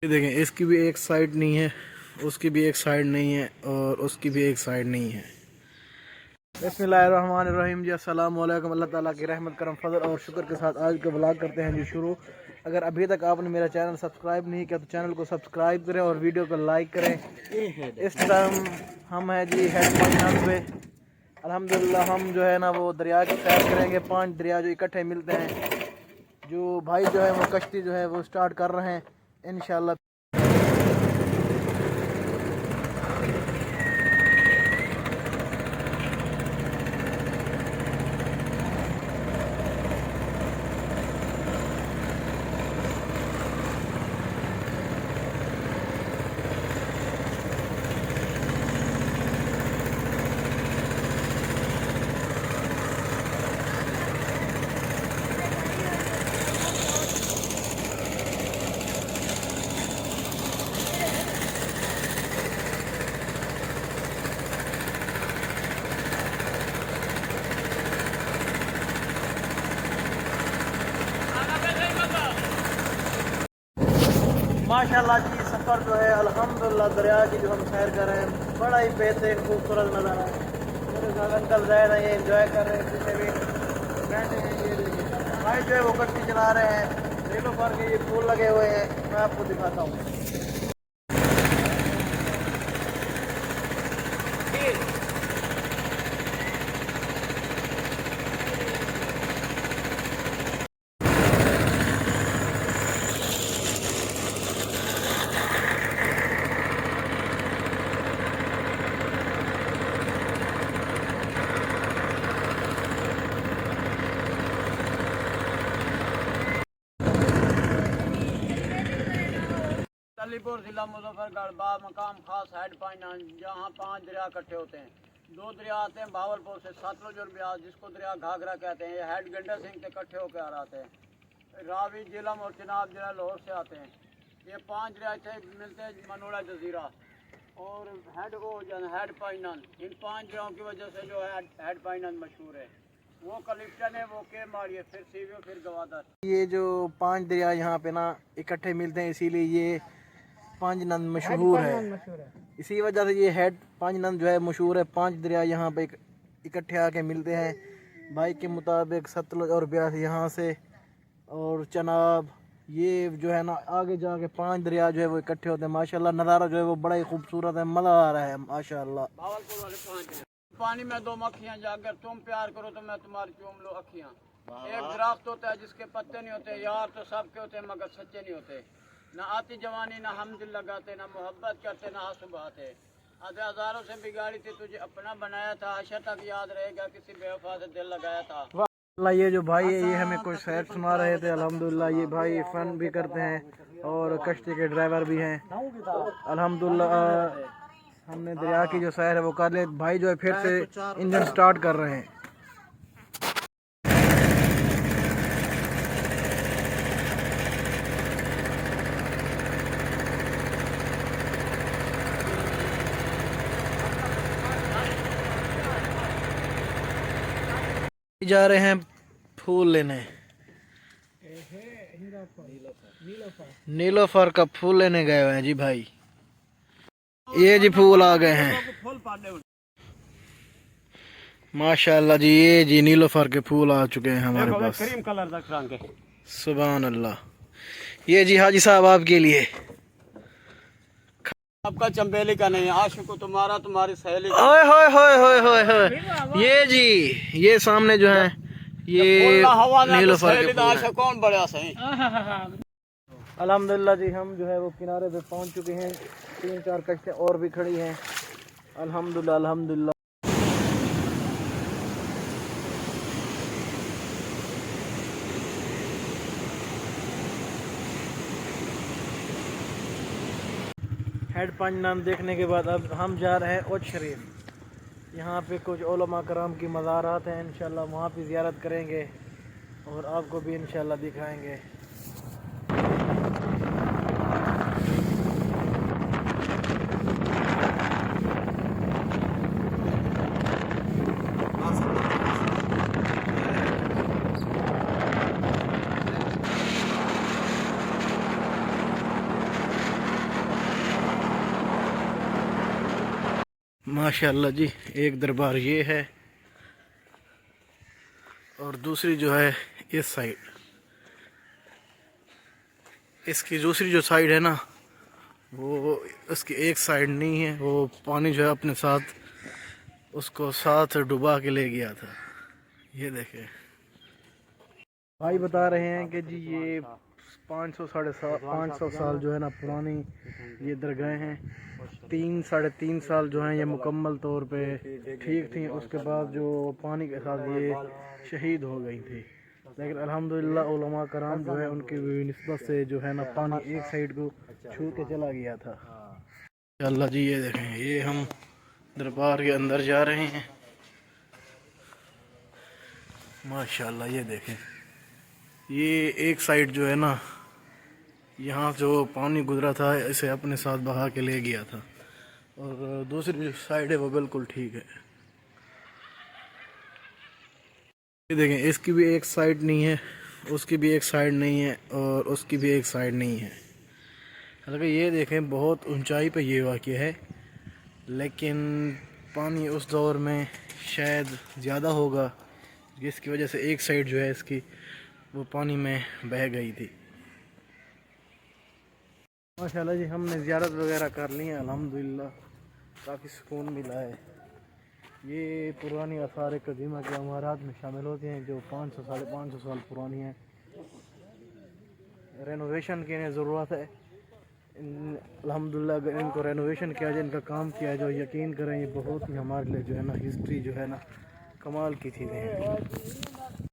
ये देखें, इसकी भी एक साइड नहीं है, उसकी भी एक साइड नहीं है और उसकी भी एक साइड नहीं है। बिस्मिल्लाहिर्रहमानिर्रहीम जी, अस्सलाम वालेकुम। अल्लाह ताला की रहमत करम फजल और शुक्र के साथ आज का व्लॉग करते हैं जी शुरू। अगर अभी तक आपने मेरा चैनल सब्सक्राइब नहीं किया तो चैनल को सब्सक्राइब करें और वीडियो को लाइक करें। इस टाइम हम हैं जी हेड पॉइंट पे। अल्हम्दुलिल्लाह हम जो है ना वो दरिया की सैर करेंगे। 5 दरिया जो इकट्ठे मिलते हैं, जो भाई जो है वो कश्ती जो है वो स्टार्ट कर रहे हैं इंशाल्लाह। माशाल्लाह जी, सफ़र जो है अल्हम्दुलिल्लाह दरिया की जो हम सैर कर रहे हैं, बड़ा ही बेहतरीन खूबसूरत नज़ारा है। मेरे साथ अंकल जैन है, ये एंजॉय कर रहे हैं, पीछे भी बैठे हैं। ये देखिए भाई जो है वो कश्ती चला रहे हैं। रेलों पर के ये फूल लगे हुए हैं, मैं आपको दिखाता हूँ। अलीपुर जिला मुजफ्फरगढ़ बा मकाम खास हेड पॉइंट, जहाँ 5 दरिया इकट्ठे होते हैं। 2 दरिया आते हैं भावलपुर से, सतलुज और ब्यास, जिसको दरिया घाघरा कहते हैं। ये हेड गंडा सिंह से इकट्ठे होकर आ रहे हैं। रावी जिलम और चिनाब जिला लाहौर से आते हैं। ये 5 दरिया इतने मिलते हैं मनोड़ा जजीरा और हेड पॉइंट। इन 5 दरियाओं की वजह से जो है हेड पॉइंट मशहूर है। वो कलिफ्टन है, वो के मारिए, फिर सीवियो, फिर गवादर। ये जो 5 दरिया यहाँ पे ना इकट्ठे मिलते हैं, इसीलिए ये 5 नंद मशहूर है। इसी वजह से ये हेड 5 नंद जो है मशहूर है। 5 दरिया यहाँ पे इकट्ठे आके मिलते हैं। भाई के मुताबिक सतलुज और ब्यास यहाँ से और चनाब, ये जो है ना आगे जाके 5 दरिया जो है वो इकट्ठे होते हैं। माशाल्लाह नज़ारा जो है वो बड़ा ही खूबसूरत है, मज़ा आ रहा है माशाल्लाह। भावलपुर वाले 5 पानी में 2 मक्खियाँ, जाकर तुम प्यार करो तो मैं तुम्हारी चूम लो अखियाँ। एक दरख्त होता है जिसके पत्ते नहीं होते, यार तो सबके होते हैं मगर सच्चे नहीं होते। ना आती जवानी, ना हम दिल लगाते, ना मोहब्बत करते, ना आंसू बहाते। हजारों से बिगाड़ी थी, तुझे अपना बनाया था, हशर तक याद रहेगा किसी बेवफा से दिल लगाया था। अल्लाह, ये जो भाई है ये हमें कुछ शेर सुना रहे थे। अल्हम्दुलिल्लाह ये भाई फन भी करते हैं और कश्ती के ड्राइवर भी हैं। अल्हम्दुलिल्लाह हमने दरिया की जो सैर है वो कर ले। भाई जो है फिर से इंजन स्टार्ट कर रहे हैं। जा रहे हैं फूल लेने, नीलोफर का फूल लेने गए हुए हैं जी भाई। ये जी फूल आ गए हैं माशाल्लाह जी। ये जी नीलोफर के फूल आ चुके हैं हमारे पास। क्रीम कलर का सुभान अल्लाह। ये जी हाजी साहब आपके लिए। आपका चंबेली का नहीं, आशिक तुम्हारा, तुम्हारी सहेली। ओए होए होए होए होए होए। ये जी ये सामने जो है ये नीलोफर के फूल हैं। कौन बड़ा सही। अल्हम्दुलिल्लाह जी हम जो है वो किनारे पे पहुंच चुके हैं। 3-4 कश्तियाँ और भी खड़ी हैं। अल्हम्दुलिल्लाह अल्हम्दुलिल्लाह। हेड पंजनाम देखने के बाद अब हम जा रहे हैं उच शरीफ। यहाँ पे कुछ उलमा कराम की मज़ारात हैं, इंशाल्लाह वहाँ पे ज़ियारत करेंगे और आपको भी इंशाल्लाह दिखाएंगे। माशाल्लाह जी, एक दरबार ये है और दूसरी जो है इस साइड, इसकी दूसरी जो साइड है ना वो उसकी एक साइड नहीं है, वो पानी जो है अपने साथ उसको साथ डुबा के ले गया था। ये देखें भाई बता रहे हैं कि जी ये 500 साल जो है ना पुरानी ये दरगाहें हैं। 3-3.5 साल जो हैं ये मुकम्मल तौर पे ठीक थी, उसके बाद जो पानी के साथ ये शहीद हो गई थी। लेकिन अल्हम्दुलिल्लाह उलमा कराम जो है उनकी निस्बत से जो है ना पानी एक साइड को छू के चला गया था। अल्लाह जी ये देखें, ये हम दरबार के अंदर जा रहे हैं। माशाल्लाह ये देखें, ये एक साइड जो है ना यहाँ जो पानी गुजरा था इसे अपने साथ बहा के ले गया था, और दूसरी जो साइड है वो बिल्कुल ठीक है। ये देखें, इसकी भी एक साइड नहीं है, उसकी भी एक साइड नहीं है और उसकी भी एक साइड नहीं है। हालांकि ये देखें बहुत ऊंचाई पे ये वाक़या है, लेकिन पानी उस दौर में शायद ज़्यादा होगा जिसकी वजह से एक साइड जो है इसकी वो पानी में बह गई थी। माशाल्लाह जी, हमने ज़ियारत वगैरह कर ली है, अल्हम्दुलिल्लाह काफ़ी सुकून मिला है। ये पुरानी आसार कदीमा के इमारत में शामिल होते हैं जो 500-550 साल पुरानी हैं। रेनोवेशन की इन्हें ज़रूरत है। अल्हम्दुलिल्लाह अगर इनको रेनोवेशन किया जाए, इनका काम किया जाए, यकीन करें ये बहुत ही हमारे लिए जो है ना हिस्ट्री जो है ना कमाल की चीज़ें हैं।